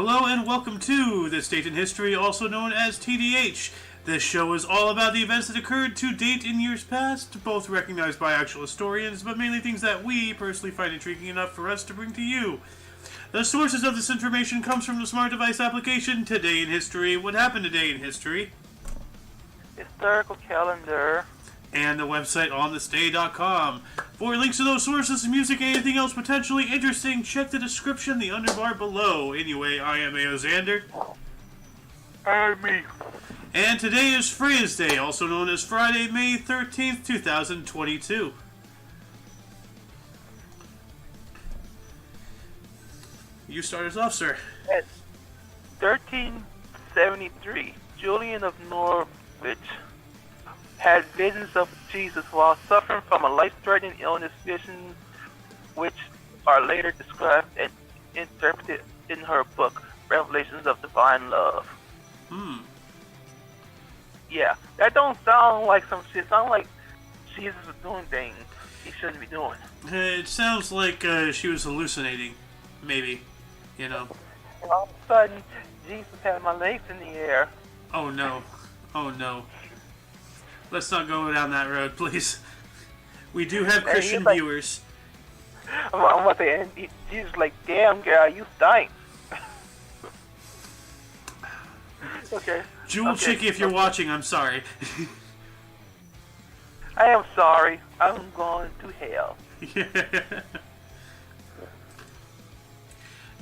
Hello and welcome to This Date in History, also known as TDH. This show is all about the events that occurred to date in years past, both recognized by actual historians, but mainly things that we personally find intriguing enough for us to bring to you. The sources of this information comes from the smart device application Today in History, What Happened Today in History, Historical calendar, and the website onthisday.com. For links to those sources, music, and anything else potentially interesting, check the description, the underbar below. Anyway, I am A.O. Xander. and me. And today is Freya's Day, also known as Friday, May 13th, 2022. You start us off, sir. At 1373, Julian of Norwich had visions of Jesus while suffering from a life-threatening illness, visions which are later described and interpreted in her book, Revelations of Divine Love. Yeah, that don't sound like some shit. It sounds like Jesus was doing things he shouldn't be doing. It sounds like she was hallucinating, maybe, you know. And all of a sudden, Jesus had my legs in the air. Oh no. Oh no. Let's not go down that road, please. We do have Christian like, viewers. I'm about to say, and Jesus like, damn girl, you stink. Okay. Jewel okay. Chicky, if you're watching, I'm sorry. I am sorry. I'm going to hell.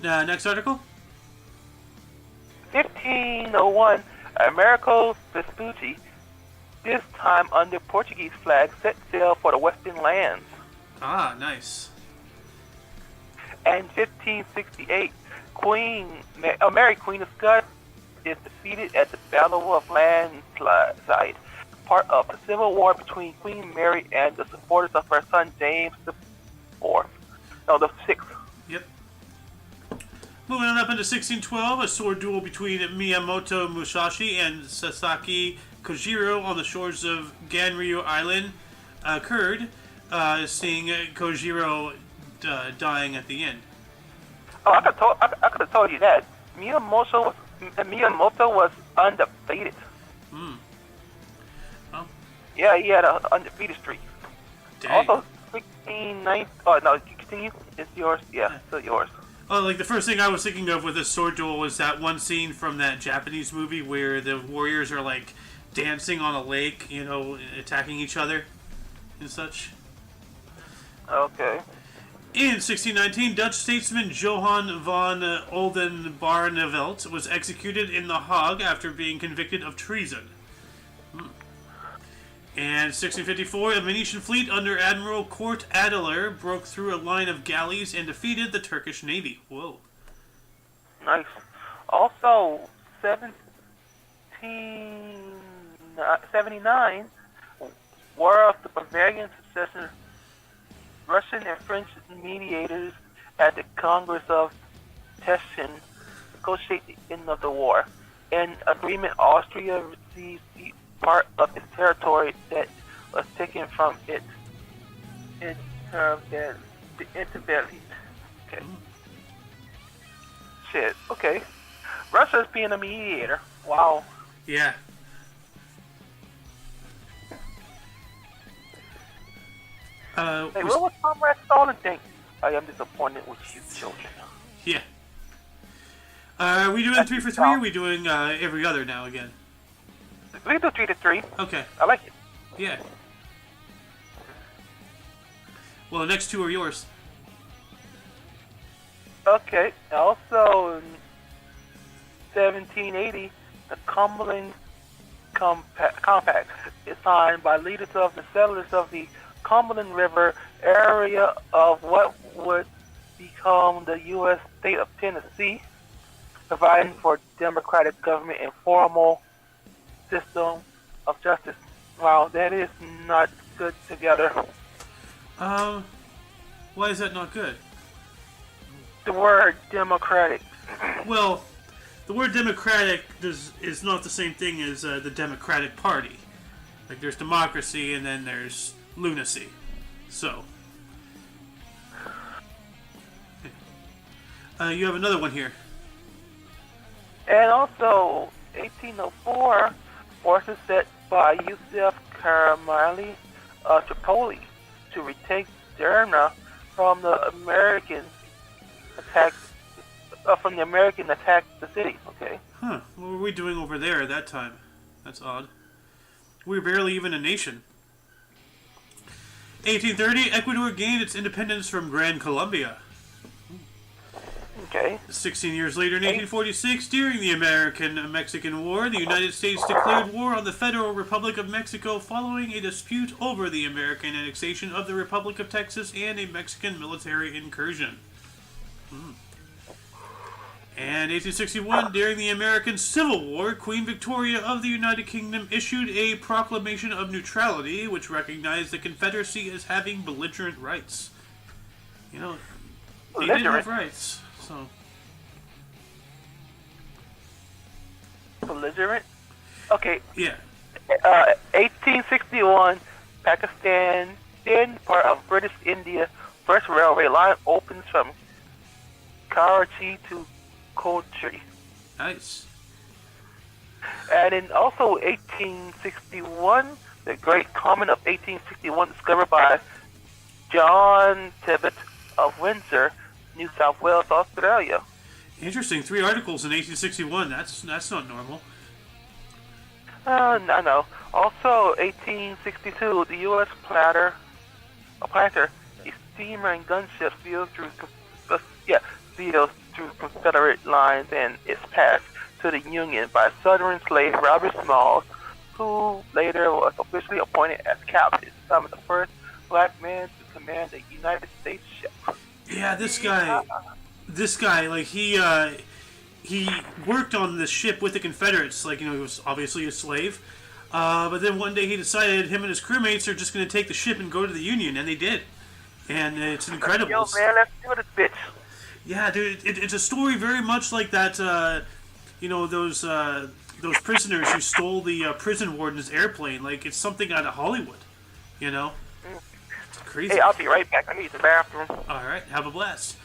Next article? 1501, Americo Vespucci, this time under Portuguese flag, set sail for the Western lands. Ah, nice. And 1568, Mary Queen of Scots is defeated at the Battle of Landslide, part of the civil war between Queen Mary and the supporters of her son James the Sixth. Yep. Moving on up into 1612, a sword duel between Miyamoto Musashi and Sasaki Kojiro on the shores of Ganryu Island occurred, seeing Kojiro dying at the end. Oh, I could have told you that. Miyamoto was undefeated. Oh. Yeah, he had an undefeated streak. Dang. Also, 1690. Oh no, continue. It's yours. Yeah, it's still yours. Oh, like the first thing I was thinking of with this sword duel was that one scene from that Japanese movie where the warriors are like dancing on a lake, you know, attacking each other and such. Okay. In 1619, Dutch statesman Johan van Oldenbarnevelt was executed in The Hague after being convicted of treason. And 1654, a Venetian fleet under Admiral Kort Adler broke through a line of galleys and defeated the Turkish navy. Whoa. Nice. Also, 1779, War of the Bavarian Succession. Russian and French mediators at the Congress of Teschen negotiate the end of the war. In agreement, Austria received the part of its territory that was taken from it in terms of the intervalley. Okay. Shit. Okay. Russia's being a mediator. Wow. Yeah. Hey, what was Comrade Stalin think? I am disappointed with you, children. Yeah. Are we doing 3 for 3 or are we doing every other now again? We can do 3 to 3. Okay. I like it. Yeah. Well, the next two are yours. Okay. Also, in 1780, the Cumberland Compact is signed by leaders of the settlers of the Cumberland River area of what would become the U.S. state of Tennessee, providing for democratic government and formal system of justice. Wow, that is not good together. Why is that not good? The word democratic. Well, the word democratic is not the same thing as the Democratic Party. Like, there's democracy and then there's lunacy. So, you have another one here. And also, 1804, forces set by Yusuf Karamali Tripoli to retake Derna from the American attacked the city. Okay. Huh. What were we doing over there at that time? That's odd. We were barely even a nation. 1830, Ecuador gained its independence from Gran Colombia. Okay. 16 years later, in 1846, during the American-Mexican War, the United States declared war on the Federal Republic of Mexico following a dispute over the American annexation of the Republic of Texas and a Mexican military incursion. And 1861, during the American Civil War, Queen Victoria of the United Kingdom issued a proclamation of neutrality, which recognized the Confederacy as having belligerent rights. You know, they didn't have rights, so... Belligerent? Okay. Yeah. 1861, Pakistan, then part of British India, first railway line opens from Karachi to Kochi. Nice. And in also 1861, the Great Comet of 1861 discovered by John Tibet of Windsor, New South Wales, Australia. Interesting. 3 articles in 1861. That's not normal. No. Also, 1862, the U.S. planter, a steamer and gunship sailed through Confederate lines and is passed to the Union by Southern slave Robert Smalls, who later was officially appointed as captain, some of the first black man to command a United States ship. Yeah, this guy, like he worked on this ship with the Confederates. Like, you know, he was obviously a slave. But then one day he decided him and his crewmates are just going to take the ship and go to the Union, and they did. And it's incredible. Yo, man, let's do this, bitch. Yeah, dude, it's a story very much like that. Those prisoners who stole the prison warden's airplane. Like, it's something out of Hollywood. You know, it's crazy. Hey, I'll be right back. I need the bathroom. All right, have a blast.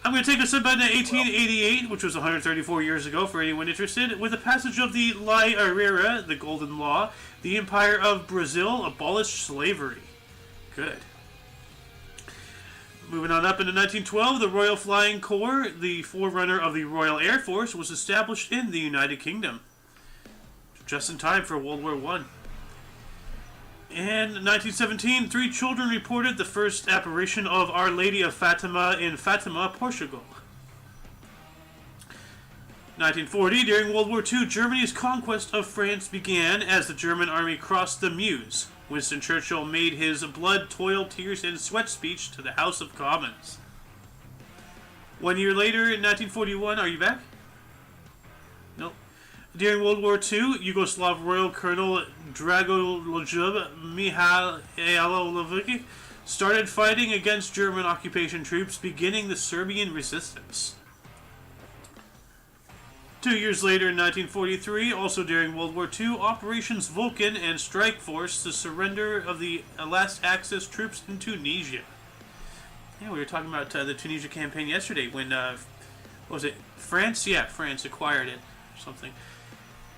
I'm going to take us up to 1888, which was 134 years ago for anyone interested. With the passage of the Lei Herrera, the Golden Law, the Empire of Brazil abolished slavery. Good. Moving on up into 1912, the Royal Flying Corps, the forerunner of the Royal Air Force, was established in the United Kingdom. Just in time for World War I. In 1917, 3 children reported the first apparition of Our Lady of Fatima in Fatima, Portugal. 1940, during World War II, Germany's conquest of France began as the German army crossed the Meuse. Winston Churchill made his blood, toil, tears, and sweat speech to the House of Commons. 1 year later, in 1941, are you back? Nope. During World War II, Yugoslav Royal Colonel Dragoljub Mihailovic started fighting against German occupation troops, beginning the Serbian resistance. 2 years later, in 1943, also during World War II, Operations Vulcan and Strike Force the surrender of the last Axis troops in Tunisia. Yeah, we were talking about the Tunisia campaign yesterday when, what was it, France? Yeah, France acquired it or something.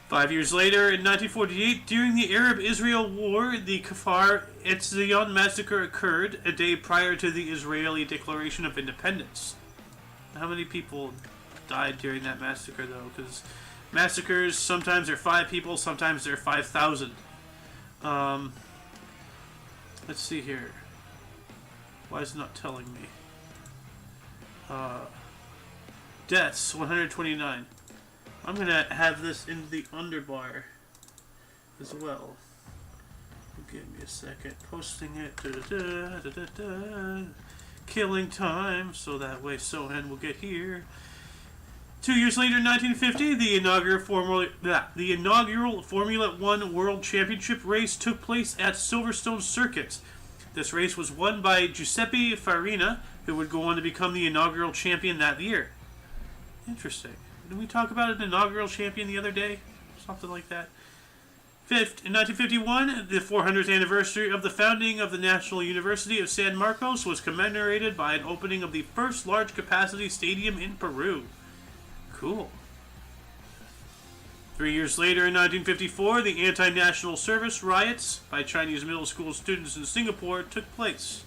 5 years later, in 1948, during the Arab-Israel War, the Kfar Etzion massacre occurred a day prior to the Israeli Declaration of Independence. How many people died during that massacre, though? Because massacres, sometimes they're 5 people, sometimes they're 5,000. Let's see here. Why is it not telling me? Deaths, 129. I'm going to have this in the underbar as well. Give me a second. Posting it. Killing time, so that way Sohan will get here. 2 years later, in 1950, the inaugural Formula One World Championship race took place at Silverstone Circuit. This race was won by Giuseppe Farina, who would go on to become the inaugural champion that year. Interesting. Didn't we talk about an inaugural champion the other day? Something like that. Fifth, in 1951, the 400th anniversary of the founding of the National University of San Marcos was commemorated by an opening of the first large-capacity stadium in Peru. Cool. 3 years later, in 1954, the anti-national service riots by Chinese middle school students in Singapore took place.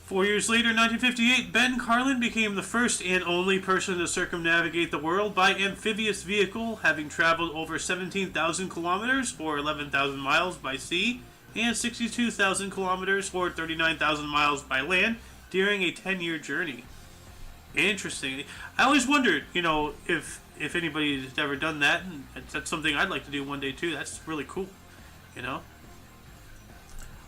4 years later, in 1958, Ben Carlin became the first and only person to circumnavigate the world by amphibious vehicle, having traveled over 17,000 kilometers, or 11,000 miles, by sea, and 62,000 kilometers, or 39,000 miles, by land, during a 10-year journey. Interesting. I always wondered, if anybody's ever done that, and that's something I'd like to do one day too. That's really cool,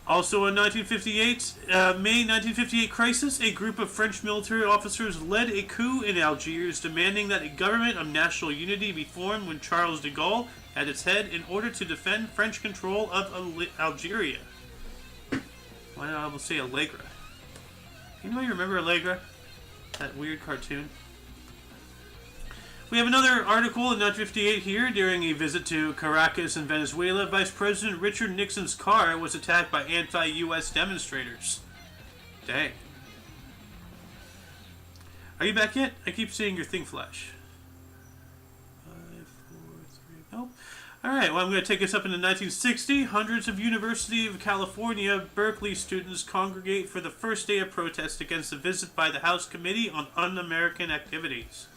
Also in 1958, May 1958 crisis, a group of French military officers led a coup in Algiers, demanding that a government of national unity be formed with Charles de Gaulle at its head in order to defend French control of Algeria. Why not almost say Allegra? You remember Allegra? That weird cartoon. We have another article in 1958 here. During a visit to Caracas in Venezuela, Vice President Richard Nixon's car was attacked by anti-U.S. demonstrators. Dang. Are you back yet? I keep seeing your thing flash. 5, 4, 3, nope. Alright, well, I'm going to take us up into 1960. Hundreds of University of California, Berkeley students congregate for the first day of protest against a visit by the House Committee on Un-American Activities.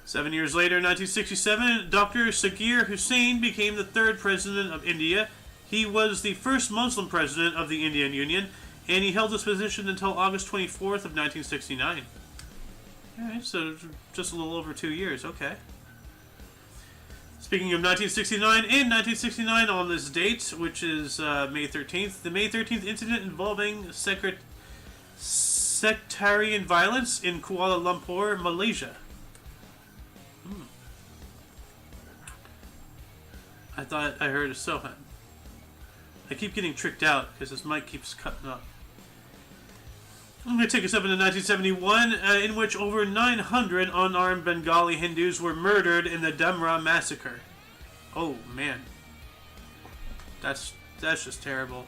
7 years later, in 1967, Dr. Sagir Hussain became the third president of India. He was the first Muslim president of the Indian Union, and he held this position until August 24th of 1969. Alright, so just a little over 2 years, okay. Speaking of 1969, in 1969 on this date, which is May 13th, the May 13th incident involving sectarian violence in Kuala Lumpur, Malaysia. I thought I heard a Sohan. I keep getting tricked out because this mic keeps cutting up. I'm going to take us up into 1971, in which over 900 unarmed Bengali Hindus were murdered in the Damra massacre. Oh, man. That's just terrible.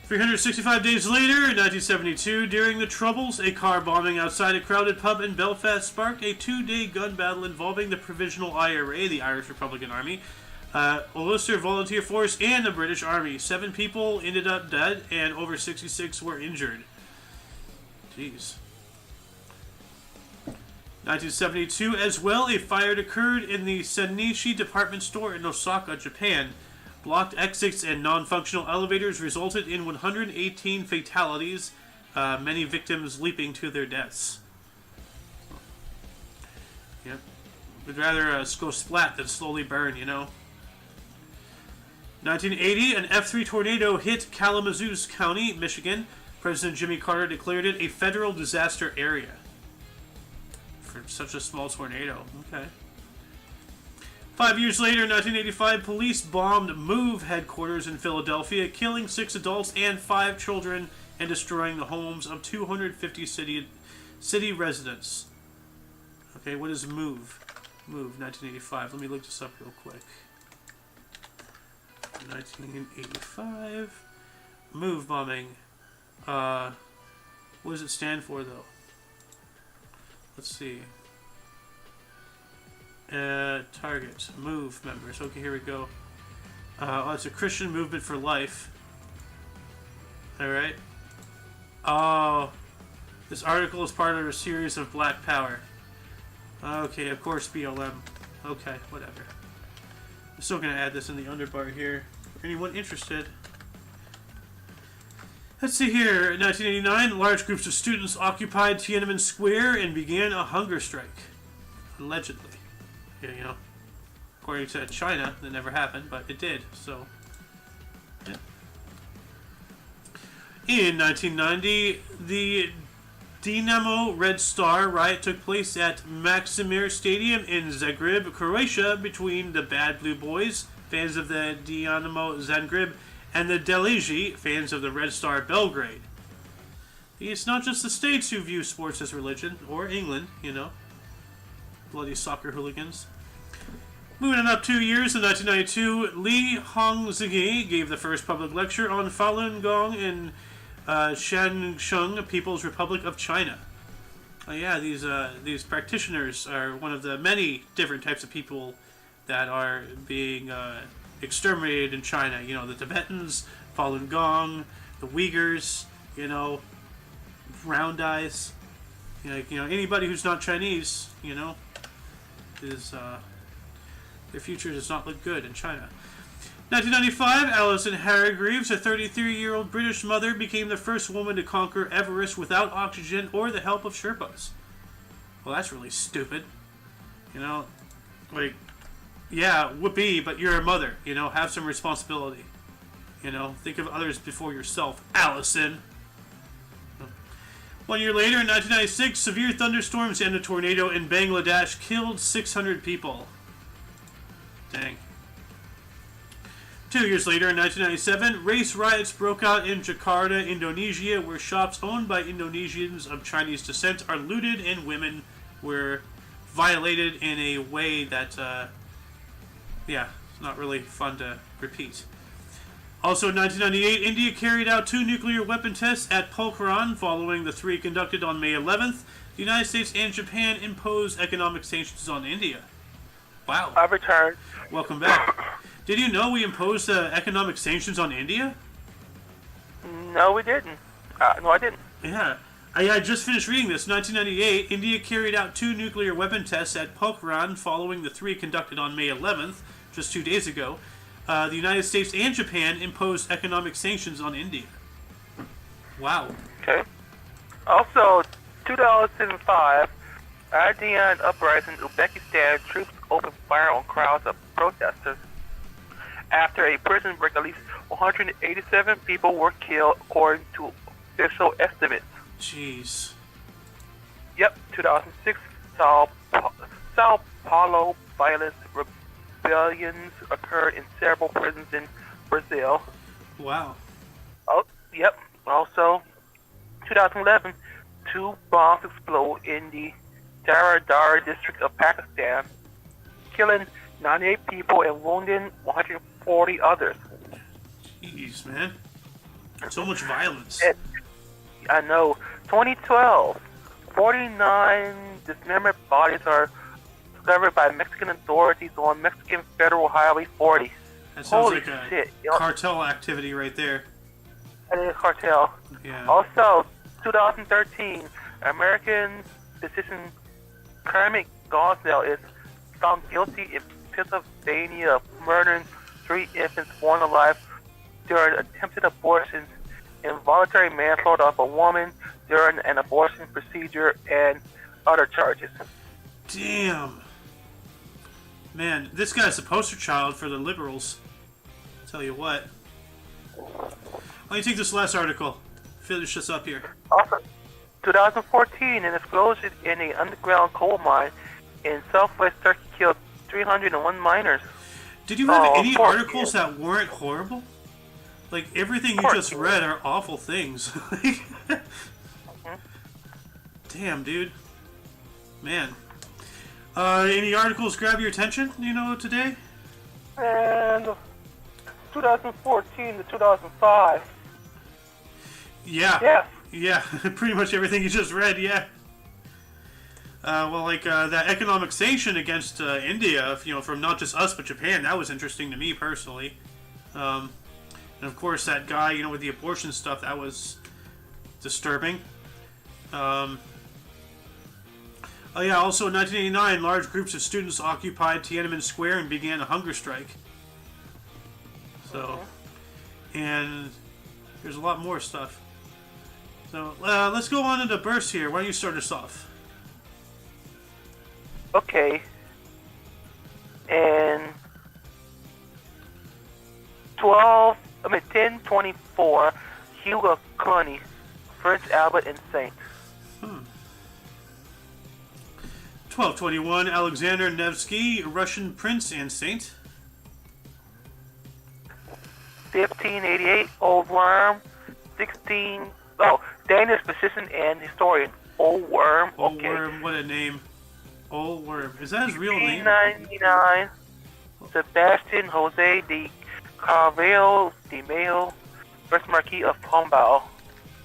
365 days later, in 1972, during the Troubles, a car bombing outside a crowded pub in Belfast sparked a 2-day gun battle involving the Provisional IRA, the Irish Republican Army, Ulster Volunteer Force, and the British Army. 7 people ended up dead, and over 66 were injured. Jeez. 1972 as well, a fire occurred in the Senichi department store in Osaka, Japan. Blocked exits and non-functional elevators resulted in 118 fatalities, many victims leaping to their deaths. Yep. Would rather go splat than slowly burn, 1980, an F3 tornado hit Kalamazoo County, Michigan. President Jimmy Carter declared it a federal disaster area. For such a small tornado. Okay. 5 years later, in 1985, police bombed MOVE headquarters in Philadelphia, killing 6 adults and 5 children and destroying the homes of 250 city residents. Okay, what is MOVE? MOVE, 1985. Let me look this up real quick. 1985. MOVE bombing. What does it stand for, though? Let's see. Target. MOVE members. Okay, here we go. It's a Christian movement for life. Alright. Oh. This article is part of a series of Black Power. Okay, of course BLM. Okay, whatever. I'm still going to add this in the underbar here. For anyone interested. Let's see here. In 1989, large groups of students occupied Tiananmen Square and began a hunger strike. Allegedly. Yeah, according to China, that never happened, but it did, so. Yeah. In 1990, the Dinamo Red Star riot took place at Maksimir Stadium in Zagreb, Croatia, between the Bad Blue Boys, fans of the Dinamo Zagreb, and the Deliji, fans of the Red Star Belgrade. It's not just the States who view sports as religion, or England, bloody soccer hooligans. Moving on up 2 years, in 1992, Li Hongzhi gave the first public lecture on Falun Gong in Shansheng People's Republic of China. Yeah, these practitioners are one of the many different types of people that are being exterminated in China. You know, the Tibetans, Falun Gong, the Uyghurs, you know, round eyes. You know, anybody who's not Chinese, you know, is their future does not look good in China. 1995, Alison Hargreaves, a 33-year-old British mother, became the first woman to conquer Everest without oxygen or the help of Sherpas. Well, that's really stupid. You know, like, yeah, whoopee, but you're a mother. You know, have some responsibility. You know, think of others before yourself, Allison. 1 year later, in 1996, severe thunderstorms and a tornado in Bangladesh killed 600 people. Dang. 2 years later, in 1997, race riots broke out in Jakarta, Indonesia, where shops owned by Indonesians of Chinese descent are looted and women were violated in a way that, yeah, it's not really fun to repeat. Also in 1998, India carried out 2 nuclear weapon tests at Pokhran following the 3 conducted on May 11th. The United States and Japan imposed economic sanctions on India. Wow. I've returned. Welcome back. Did you know we imposed economic sanctions on India? No, we didn't. No, I didn't. Yeah. I just finished reading this. 1998, India carried out 2 nuclear weapon tests at Pokhran following the 3 conducted on May 11th, just 2 days ago. The United States and Japan imposed economic sanctions on India. Wow. Okay. Also, 2005, Ardian uprising in Uzbekistan, troops opened fire on crowds of protesters. After a prison break, at least 187 people were killed, according to official estimates. Jeez. Yep, 2006, Sao Paulo violence rebellions occurred in several prisons in Brazil. Wow. Oh, yep. Also, 2011, 2 bombs explode in the Dar district of Pakistan, killing 98 people and wounding 140 others. Jeez, man. So much violence. I know. 2012, 49 dismembered bodies are discovered by Mexican authorities on Mexican Federal Highway 40. That sounds Holy like a shit. cartel activity right there. That is cartel. Yeah. Also, 2013, American physician Kermit Gosnell is found guilty in Pennsylvania of murdering 3 infants born alive during attempted abortions, involuntary manslaughter of a woman during an abortion procedure, and other charges. Damn. Man, this guy's a poster child for the liberals. Tell you what. Let me take this last article. Finish this up here. Also, 2014, an explosion in an underground coal mine in southwest Turkey killed 301 miners. Did you have any articles that weren't horrible? Like, everything you just read are awful things. Damn, dude. Man. Any articles grab your attention, you know, today? And 2014 to 2005. Yeah. Yes. Yeah, pretty much everything you just read, yeah. Well, like, that economic sanction against India, you know, from not just us but Japan, that was interesting to me personally. And of course, that guy, you know, with the abortion stuff, that was disturbing. Oh yeah, also in 1989, large groups of students occupied Tiananmen Square and began a hunger strike. So, and there's a lot more stuff. So, let's go on into bursts here. Why don't you start us off? Okay. And 1024, Hugo Cluny, French abbot and saint. 1221, Alexander Nevsky, Russian prince and saint. 1588, Old Worm. Danish physician and historian, Old Worm. Old Okay. Worm, what a name. Old Worm. Is that his real name? 1899, Sebastian Jose de Carvalho de Mello, first Marquis of Pombal.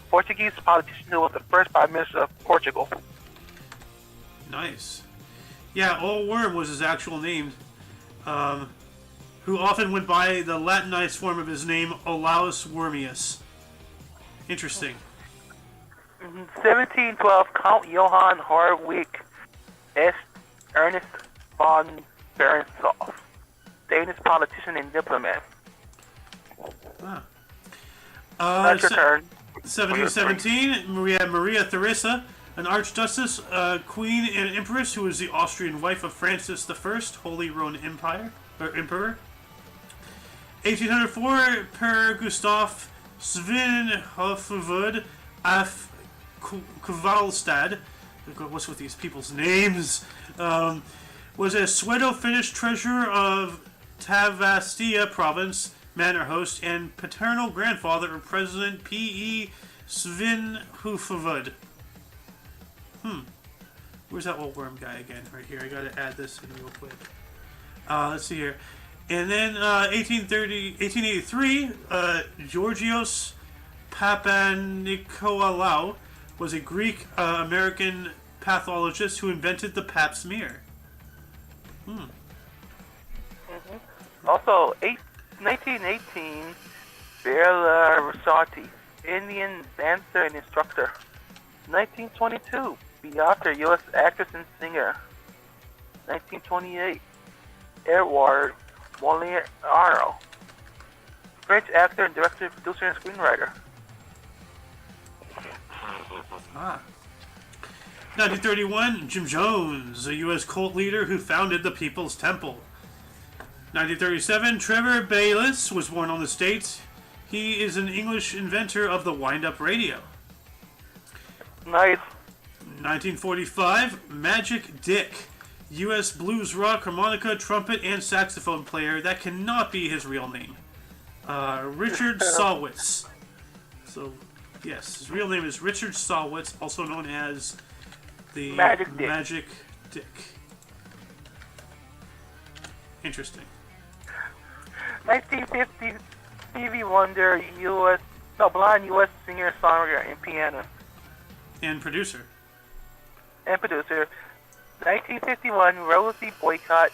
Portuguese politician who was the first Prime Minister of Portugal. Nice. Yeah, Old Worm was his actual name, who often went by the Latinized form of his name, Olaus Wormius. Interesting. 1712, Count Johann Hardwick S. Ernest von Bernstorff, Danish politician and diplomat. Ah. That's your turn. 1717, we have Maria Theresa, an archduchess, queen, and empress who was the Austrian wife of Francis I, Holy Roman Emperor. 1804, Per Gustav Svinhufvud af Kvalstad, what's with these people's names, was a Swedo-Finnish treasurer of Tavastia province, manor host, and paternal grandfather of President P.E. Svinhufvud. Where's that old worm guy again? Right here. I gotta add this in real quick. Let's see here. And then 1883, Georgios Papanikolaou was a Greek-American pathologist who invented the pap smear. Also, 1918, Bela Rosati, Indian dancer and instructor. 1922, Beata, U.S. actress and singer. 1928, Edouard Moliero, French actor and director, producer, and screenwriter. 1931, Jim Jones, a U.S. cult leader who founded the People's Temple. 1937, Trevor Bayliss was born on the States. He is an English inventor of the wind-up radio. Nice. 1945, Magic Dick, U.S. blues rock, harmonica, trumpet, and saxophone player. That cannot be his real name. Richard Sawitz. So, yes, his real name is Richard Sawitz, also known as the Magic Dick. Interesting. 1950, Stevie Wonder, blind U.S. singer, songwriter, and pianist. And producer. 1951, Rosie Boycott,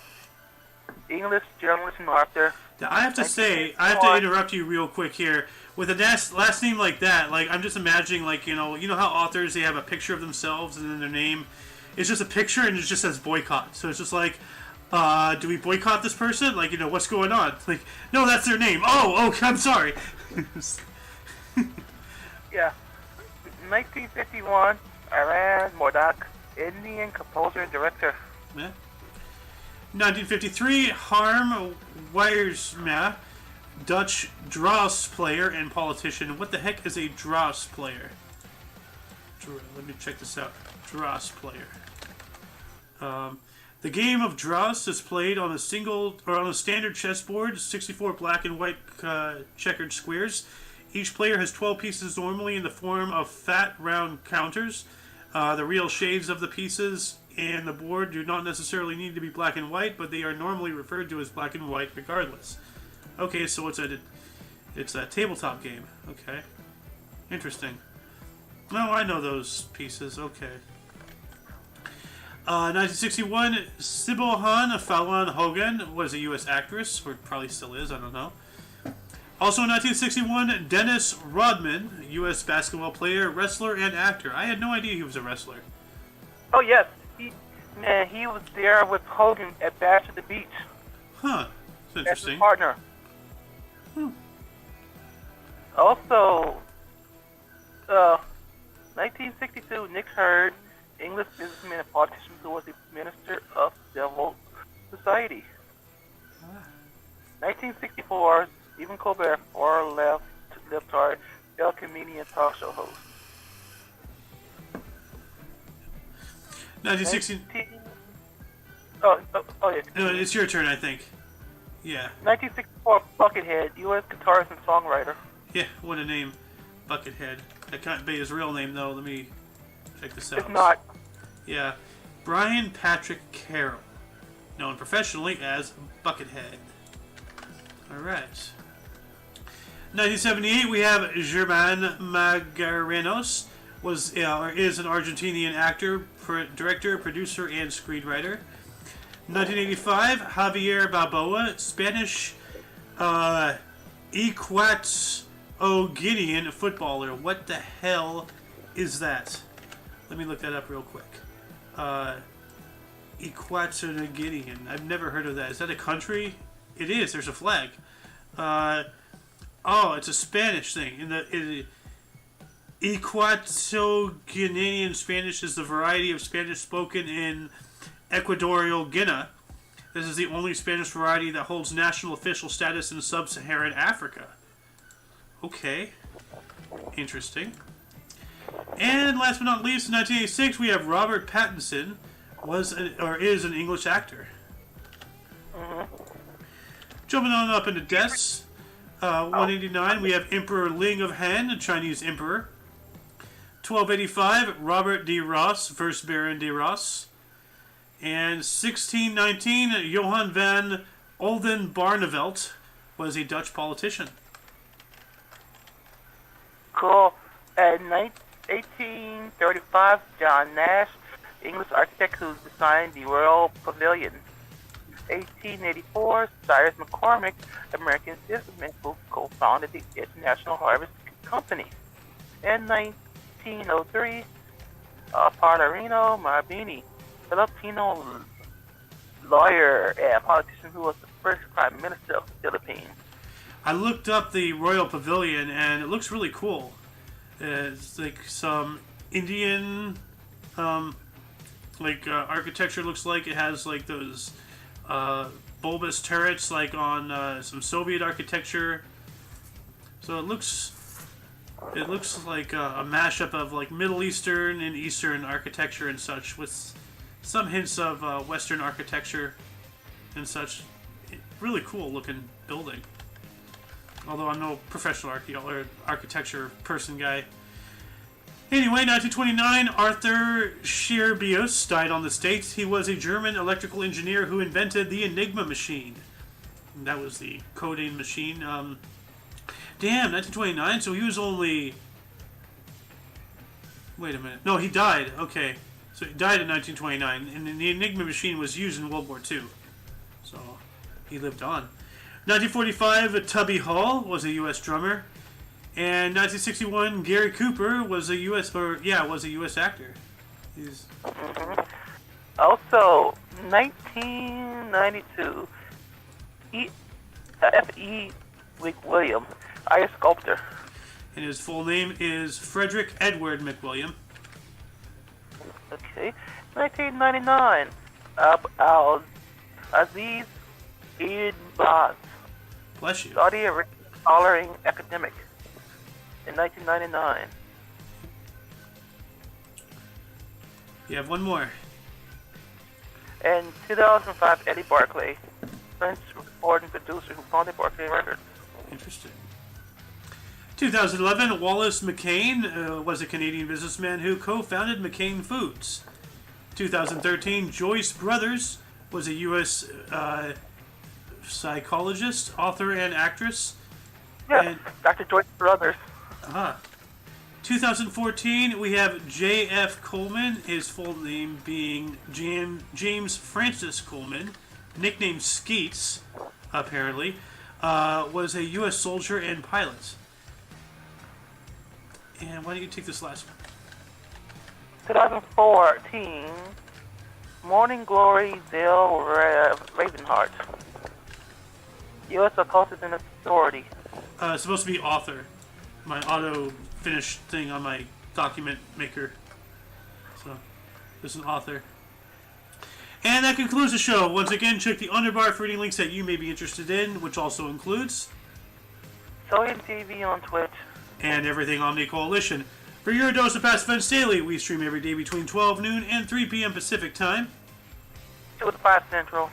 English journalist and author. Now, I have to say, I have to interrupt you real quick here. With a last name like that, like I'm just imagining, like you know how authors, they have a picture of themselves and then their name is just a picture and it just says boycott. So it's just like, do we boycott this person? Like, what's going on? Like, no, that's their name. Oh, I'm sorry. Yeah. 1951, Iran Murdoch, Indian composer and director. Yeah. 1953, Harm Wiersma, Dutch draws player and politician. What the heck is a draws player? Let me check this out. Draws player. The game of draws is played on a standard chessboard, 64 black and white checkered squares. Each player has 12 pieces, normally in the form of fat, round counters. The real shades of the pieces and the board do not necessarily need to be black and white, but they are normally referred to as black and white regardless. Okay, so it's a tabletop game. Okay. Interesting. Oh, I know those pieces. Okay. 1961, Sybil Fallon Hogan was a U.S. actress, or probably still is, I don't know. Also in 1961, Dennis Rodman, U.S. basketball player, wrestler, and actor. I had no idea he was a wrestler. Oh, yes. He was there with Hogan at Bash at the Beach. Huh. That's interesting. As his partner. Also, 1962, Nick Hurd, English businessman and politician who was the Minister of Civil Society. 1964, Stephen Colbert, far left-hearted, comedian talk show host. 1960. Oh, yeah. No, it's your turn, I think. Yeah. 1964, Buckethead, U.S. guitarist and songwriter. Yeah, what a name. Buckethead. That can't be his real name, though. Let me check this out. It's not. Yeah. Brian Patrick Carroll, known professionally as Buckethead. Alright. 1978, we have Germán Magarinos, is an Argentinian actor, director, producer, and screenwriter. 1985, Javier Balboa, Spanish Equatoguinean footballer. What the hell is that? Let me look that up real quick. Equatoguinean. I've never heard of that. Is that a country? It is. There's a flag. It's a Spanish thing. Equatoguinean Spanish is the variety of Spanish spoken in Equatorial Guinea. This is the only Spanish variety that holds national official status in sub-Saharan Africa. Okay. Interesting. And last but not least, in 1986, we have Robert Pattinson, is an English actor. Jumping on up into deaths. 189, we have Emperor Ling of Han, a Chinese emperor. 1285, Robert de Ross, first Baron de Ross. And 1619, Johan van Oldenbarnevelt was a Dutch politician. Cool. In 1835, John Nash, English architect who designed the Royal Pavilion. 1884, Cyrus McCormick, American businessman who co-founded the International Harvest Company. In 1903, Paulino Marbini, Filipino lawyer and politician who was the first prime minister of the Philippines. I looked up the Royal Pavilion and it looks really cool. It's like some Indian architecture. Looks like it has like those bulbous turrets like on some Soviet architecture. So it looks like a mashup of like Middle Eastern and Eastern architecture and such, with some hints of Western architecture and such. Really cool looking building. Although I'm no professional architecture person guy. Anyway, 1929, Arthur Scherbius died on the States. He was a German electrical engineer who invented the Enigma machine. And that was the coding machine. Damn, 1929, so he was only... Wait a minute. No, he died. Okay. So he died in 1929, and the Enigma machine was used in World War II. So, he lived on. 1945, Tubby Hall was a U.S. drummer. And 1961, Gary Cooper was a U.S. actor. He's... Also, 1992, F.E. McWilliam, Irish sculptor. And his full name is Frederick Edward McWilliam. Okay. 1999, Aziz Ibn Baz. Bless you. Saudi Arabian coloring academic. In 1999. You have one more. In 2005, Eddie Barclay, French recording producer who founded Barclay Records. Interesting. 2011, Wallace McCain was a Canadian businessman who co-founded McCain Foods. 2013, Joyce Brothers was a U.S. Psychologist, author, and actress. Yeah, Dr. Joyce Brothers. 2014, we have J.F. Coleman, his full name being James Francis Coleman, nicknamed Skeets, apparently, was a U.S. soldier and pilot. And why don't you take this last one? 2014, Morning Glory Dale Ravenheart, U.S. Occultist and Authority. It's supposed to be author. My auto-finish thing on my document maker. So, this is an author. And that concludes the show. Once again, check the underbar for any links that you may be interested in, which also includes... Soyan TV on Twitch. And everything Omni Coalition. For your dose of Past Events Daily, we stream every day between 12 noon and 3 p.m. Pacific Time. 2 to 5 Central.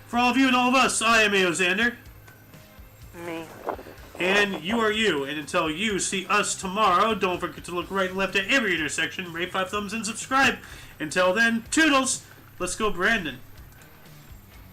For all of you and all of us, I am A.O. Xander. Me. And you are you. And until you see us tomorrow, don't forget to look right and left at every intersection, rate 5 thumbs, and subscribe. Until then, toodles! Let's go, Brandon.